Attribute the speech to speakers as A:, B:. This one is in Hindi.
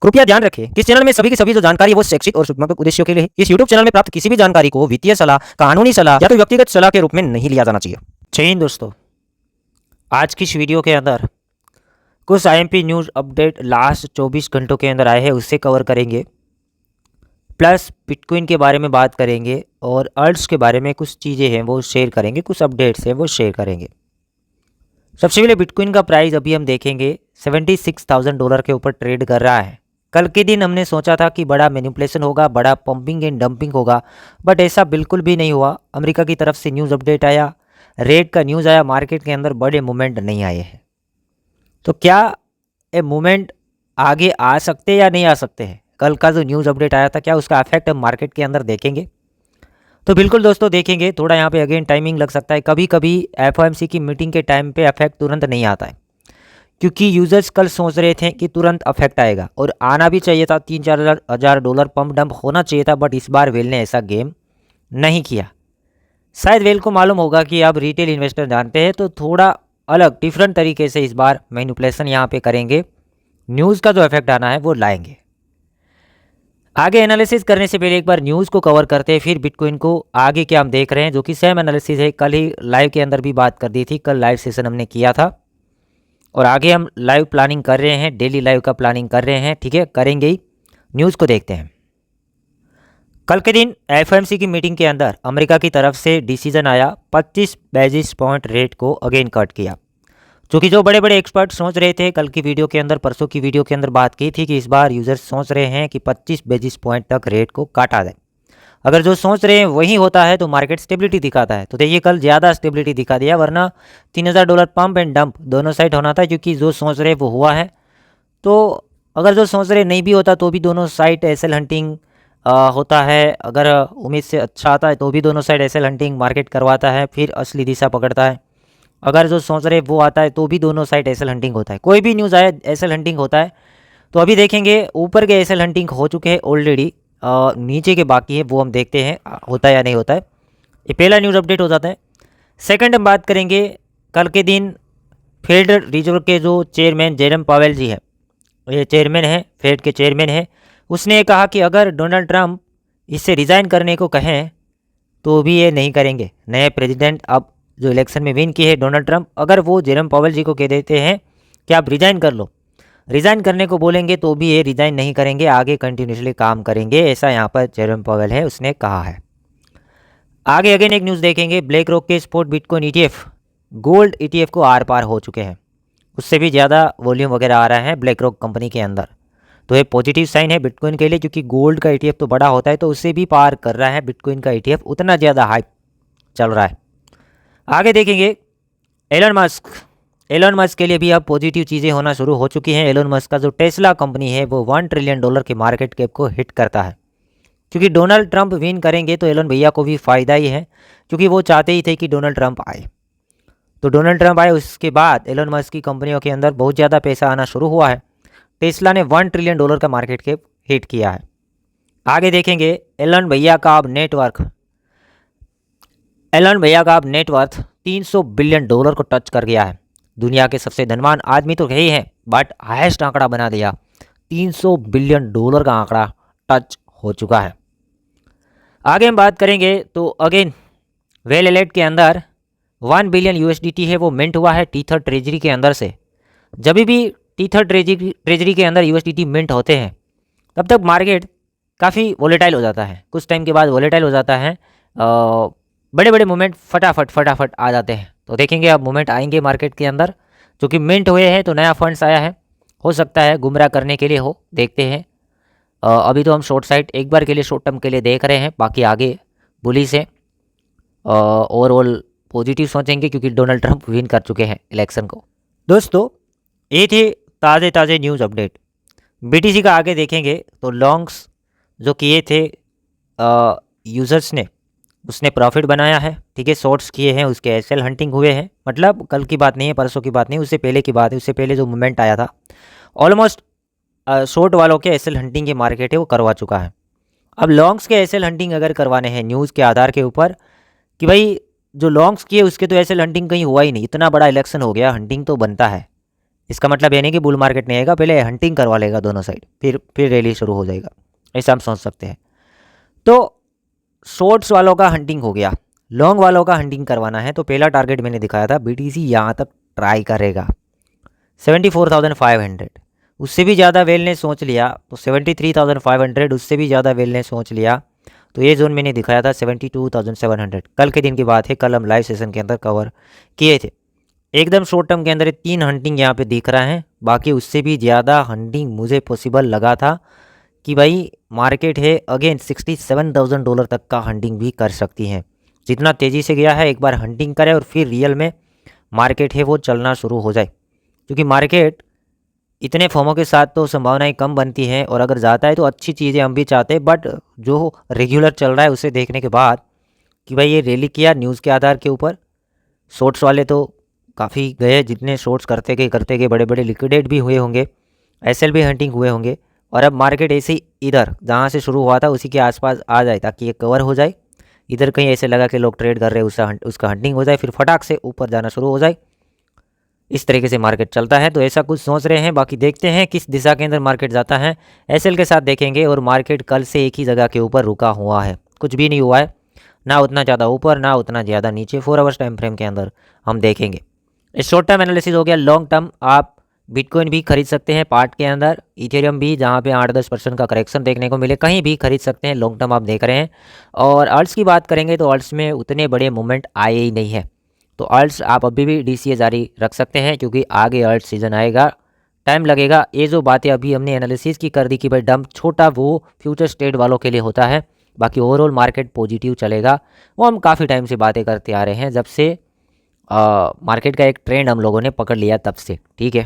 A: कृपया ध्यान रखें कि इस चैनल में सभी की सभी जो जानकारी है वो शैक्षिक और सूचनात्मक उद्देश्यों के लिए है। इस यूट्यूब चैनल में प्राप्त किसी भी जानकारी को वित्तीय सलाह, कानूनी सलाह या तो व्यक्तिगत सलाह के रूप में नहीं लिया जाना चाहिए। जय हिंद दोस्तों, आज की इस वीडियो के अंदर कुछ आईएमपी न्यूज़ अपडेट लास्ट 24 घंटों के अंदर आए हैं, उससे कवर करेंगे। प्लस बिटकॉइन के बारे में बात करेंगे और अल्ट्स के बारे में कुछ चीज़ें हैं वो शेयर करेंगे, कुछ अपडेट्स हैं वो शेयर करेंगे। सबसे पहले बिटकॉइन का प्राइस अभी हम देखेंगे $76,000 के ऊपर ट्रेड कर रहा है। कल के दिन हमने सोचा था कि बड़ा मैनिपुलेशन होगा, बड़ा पंपिंग एंड डंपिंग होगा, बट ऐसा बिल्कुल भी नहीं हुआ। अमेरिका की तरफ से न्यूज़ अपडेट आया, रेट का न्यूज़ आया, मार्केट के अंदर बड़े मूवमेंट नहीं आए हैं। तो क्या ये मूवमेंट आगे आ सकते या नहीं आ सकते हैं? कल का जो न्यूज़ अपडेट आया था, क्या उसका इफेक्ट हम मार्केट के अंदर देखेंगे? तो बिल्कुल दोस्तों देखेंगे। थोड़ा यहाँ पे अगेन टाइमिंग लग सकता है, कभी कभी एफओएमसी की मीटिंग के टाइम पे इफेक्ट तुरंत नहीं आता है, क्योंकि यूजर्स कल सोच रहे थे कि तुरंत अफेक्ट आएगा और आना भी चाहिए था। 3-4 हज़ार डॉलर पंप डंप होना चाहिए था, बट इस बार वेल ने ऐसा गेम नहीं किया। शायद वेल को मालूम होगा कि अब रिटेल इन्वेस्टर जानते हैं, तो थोड़ा अलग डिफरेंट तरीके से इस बार मैनिपुलेशन यहाँ पे करेंगे। न्यूज़ का जो इफेक्ट आना है वो लाएंगे। आगे एनालिसिस करने से पहले एक बार न्यूज़ को कवर करते हैं, फिर बिटकॉइन को आगे क्या हम देख रहे हैं, जो कि सेम एनालिसिस है। कल ही लाइव के अंदर भी बात कर दी थी, कल लाइव सेशन हमने किया था और आगे हम लाइव प्लानिंग कर रहे हैं, डेली लाइव का प्लानिंग कर रहे हैं, ठीक है, करेंगे ही। न्यूज़ को देखते हैं। कल के दिन एफओएमसी की मीटिंग के अंदर अमेरिका की तरफ से डिसीजन आया, 25 बेसिस पॉइंट रेट को अगेन कट किया, क्योंकि जो बड़े बड़े एक्सपर्ट सोच रहे थे। कल की वीडियो के अंदर, परसों की वीडियो के अंदर बात की थी कि इस बार यूजर्स सोच रहे हैं कि 25 बेसिस पॉइंट तक रेट को काटा जाए। अगर जो सोच रहे हैं वही होता है तो मार्केट स्टेबिलिटी दिखाता है। तो देखिए कल ज़्यादा स्टेबिलिटी दिखा दिया, वरना $3,000 पंप एंड डंप दोनों साइड होना था, क्योंकि जो सोच रहे वो हुआ है। तो अगर जो सोच रहे नहीं भी होता तो भी दोनों साइड एसएल हंटिंग होता है। अगर उम्मीद से अच्छा आता है तो भी दोनों साइड एसएल हंटिंग मार्केट करवाता है, फिर असली दिशा पकड़ता है। अगर जो सोच रहे वो आता है तो भी दोनों साइड एसएल हंटिंग होता है। कोई भी न्यूज़ आए एसएल हंटिंग होता है। तो अभी देखेंगे ऊपर के एसएल हंटिंग हो चुके हैं ऑलरेडी, नीचे के बाकी है, वो हम देखते हैं होता है या नहीं होता है। ये पहला न्यूज़ अपडेट हो जाता है। सेकंड हम बात करेंगे, कल के दिन फेडरल रिजर्व के जो चेयरमैन जेरम पावेल जी है, ये चेयरमैन है, फेड के चेयरमैन है, उसने कहा कि अगर डोनाल्ड ट्रंप इससे रिज़ाइन करने को कहें तो भी ये नहीं करेंगे। नए प्रेसिडेंट अब जो इलेक्शन में विन किए हैं डोनाल्ड ट्रंप, अगर वो जेरम पावेल जी को कह देते हैं कि आप रिज़ाइन कर लो, रिज़ाइन करने को बोलेंगे तो भी ये रिज़ाइन नहीं करेंगे, आगे कंटिन्यूसली काम करेंगे, ऐसा यहाँ पर जेरम पावेल है उसने कहा है। आगे अगेन एक न्यूज़ देखेंगे, ब्लैक रॉक के spot bitcoin ETF gold ETF को आर पार हो चुके हैं, उससे भी ज़्यादा वॉल्यूम वगैरह आ रहा है ब्लैक रॉक कंपनी के अंदर। तो ये पॉजिटिव साइन है बिटकॉइन के लिए, क्योंकि गोल्ड का ईटीएफ तो बड़ा होता है, तो उससे भी पार कर रहा है बिटकॉइन का ईटीएफ, उतना ज़्यादा हाइप चल रहा है। आगे देखेंगे एलन मस्क के लिए भी अब पॉजिटिव चीज़ें होना शुरू हो चुकी हैं। एलन मस्क का जो टेस्ला कंपनी है वो $1 ट्रिलियन के मार्केट कैप को हिट करता है, क्योंकि डोनाल्ड ट्रंप विन करेंगे तो एलन भैया को भी फ़ायदा ही है, क्योंकि वो चाहते ही थे कि डोनाल्ड ट्रंप आए। तो डोनाल्ड ट्रंप आए, उसके बाद एलन मस्क की कंपनियों के अंदर बहुत ज़्यादा पैसा आना शुरू हुआ है। टेस्ला ने $1 ट्रिलियन का मार्केट कैप हिट किया है। आगे देखेंगे, एलन भैया का अब नेटवर्थ $300 बिलियन को टच कर गया है। दुनिया के सबसे धनवान आदमी तो यही है, बट हाईएस्ट आंकड़ा बना दिया, $300 बिलियन का आंकड़ा टच हो चुका है। आगे हम बात करेंगे तो अगेन वेल एलेट के अंदर $1 बिलियन USDT है, वो मिंट हुआ है टीथर ट्रेजरी के अंदर से। जब भी टीथर ट्रेजरी के अंदर USDT मिंट होते हैं तब तक मार्केट काफ़ी वोलेटाइल हो जाता है, कुछ टाइम के बाद वोलेटाइल हो जाता है, बड़े बड़े मूवमेंट फटाफट आ जाते हैं। तो देखेंगे अब मूवमेंट आएंगे मार्केट के अंदर, जो कि मिंट हुए हैं तो नया फंड्स आया है, हो सकता है गुमराह करने के लिए हो, देखते हैं। अभी तो हम शॉर्ट साइड एक बार के लिए, शॉर्ट टर्म के लिए देख रहे हैं, बाकी आगे बुलिश है, ओवरऑल पॉजिटिव सोचेंगे, क्योंकि डोनाल्ड ट्रंप विन कर चुके हैं इलेक्शन को। दोस्तों ये थे ताज़े न्यूज़ अपडेट। बीटीसी का आगे देखेंगे तो लॉन्ग्स जो किए थे यूज़र्स ने, उसने प्रॉफिट बनाया है, ठीक है, शॉर्ट्स किए हैं, उसके एसएल हंटिंग हुए हैं, मतलब कल की बात नहीं है, परसों की बात नहीं, उससे पहले की बात है। उससे पहले जो मूवमेंट आया था ऑलमोस्ट शॉर्ट वालों के एसएल हंटिंग की मार्केट है वो करवा चुका है। अब लॉन्ग्स के एसएल हंटिंग अगर करवाने हैं न्यूज़ के आधार के ऊपर कि भाई जो लॉन्ग्स किए उसके तो एसएल हंटिंग कहीं हुआ ही नहीं, इतना बड़ा इलेक्शन हो गया, हंटिंग तो बनता है, इसका मतलब ये नहीं कि बुल मार्केट नहीं आएगा, पहले हंटिंग करवा लेगा दोनों साइड, फिर रैली शुरू हो जाएगा, ऐसा हम सोच सकते हैं। तो शॉर्ट्स वालों का हंटिंग हो गया, लॉन्ग वालों का हंटिंग करवाना है तो पहला टारगेट मैंने दिखाया था बीटीसी यहाँ तक ट्राई करेगा 74,500, उससे भी ज़्यादा वेल ने सोच लिया तो 73,500, उससे भी ज़्यादा वेल ने सोच लिया तो ये जोन मैंने दिखाया था 72,700। कल के दिन की बात है, कल हम लाइव सेशन के अंदर कवर किए थे। एकदम शॉर्ट टर्म के अंदर 3 हंटिंग यहाँ पे दिख रहा है, बाकी उससे भी ज़्यादा हंटिंग मुझे पॉसिबल लगा था कि भाई मार्केट है अगेन $67,000 तक का हंटिंग भी कर सकती है। जितना तेज़ी से गया है एक बार हंटिंग करे और फिर रियल में मार्केट है वो चलना शुरू हो जाए, क्योंकि मार्केट इतने फॉर्मों के साथ तो संभावनाएं कम बनती हैं और अगर जाता है तो अच्छी चीज़ें हम भी चाहते हैं, बट जो रेगुलर चल रहा है उसे देखने के बाद कि भाई ये रैली किया न्यूज़ के आधार के ऊपर, शॉर्ट्स वाले तो काफ़ी गए, जितने शॉर्ट्स करते गए बड़े बड़े लिक्विडेट भी हुए होंगे, एसएल भी हंटिंग हुए होंगे, और अब मार्केट ऐसे ही इधर जहाँ से शुरू हुआ था उसी के आसपास आ जाए ताकि ये कवर हो जाए। इधर कहीं ऐसे लगा कि लोग ट्रेड कर रहे हैं, उसका हंटिंग हो जाए, फिर फटाक से ऊपर जाना शुरू हो जाए। इस तरीके से मार्केट चलता है, तो ऐसा कुछ सोच रहे हैं। बाकी देखते हैं किस दिशा के अंदर मार्केट जाता है, एसएल के साथ देखेंगे। और मार्केट कल से एक ही जगह के ऊपर रुका हुआ है, कुछ भी नहीं हुआ है, ना उतना ज़्यादा ऊपर ना उतना ज़्यादा नीचे। 4 आवर्स टाइम फ्रेम के अंदर हम देखेंगे। इस शॉर्ट टर्म एनालिसिस हो गया। लॉन्ग टर्म आप बिटकॉइन भी खरीद सकते हैं पार्ट के अंदर, इथेरियम भी, जहाँ पे 8-10% का करेक्शन देखने को मिले कहीं भी खरीद सकते हैं। लॉन्ग टर्म आप देख रहे हैं। और अल्ट्स की बात करेंगे तो अल्ट्स में उतने बड़े मूवमेंट आए ही नहीं है, तो अल्ट्स आप अभी भी डीसीए जारी रख सकते हैं, क्योंकि आगे अल्ट सीजन आएगा, टाइम लगेगा। ये जो बातें अभी हमने एनालिसिस की कर दी कि भाई डंप छोटा वो फ्यूचर स्टेट वालों के लिए होता है, बाकी ओवरऑल मार्केट पॉजिटिव चलेगा, वो हम काफ़ी टाइम से बातें करते आ रहे हैं, जब से मार्केट का एक ट्रेंड हम लोगों ने पकड़ लिया तब से। ठीक है।